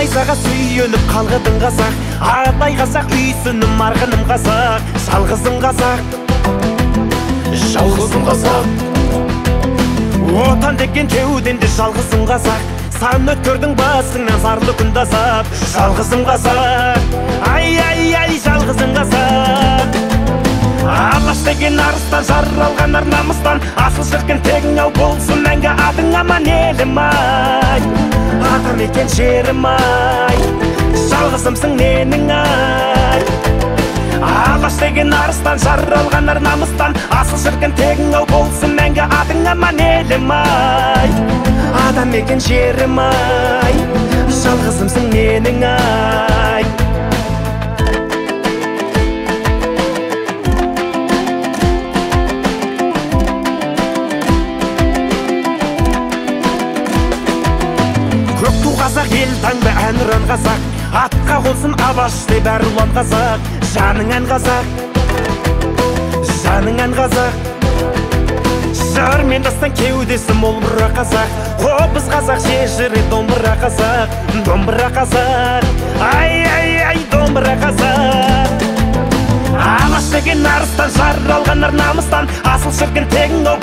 Найзаға сүйеніп қалғыдың қазақ, адай қазақ, үйсінім арғыным қазақ, жалғызым қазақ, жалғызым қазақ. Отан деген кеуденде жалғызым қазақ, сан өткөрдің басыңнан зарлы күн тазап, жалғызым қазақ, ай, жалғызым қазақ. Алаш деген арыстан, жаралған ар намыстан, асыл шіркін тегің ау болсын мәңгі адың аман елім ай. Атам екен жерім ай, жалғызымсың менің ай. Алаш деген арыстан, жаралған ар намыстан, асыл шіркін тегің ау болсын мәңгі адың аман елім ай. Атам екен жерім ай, жалғызымсың менің ай. Қазақ ел таңды ән ұран қазақ, атқа қонсын Абаш деп әр ұлан қазақ. Жаның ән қазақ, жаның ән қазақ, жар мен дастан кеудесі мол бұра қазақ. Қобыз қазақ, шешірі домбыра қазақ, домбыра қазақ, ай, домбыра қазақ. Алаш деген арыстан, жаралған ар намыстан, асыл шіркін тегің ау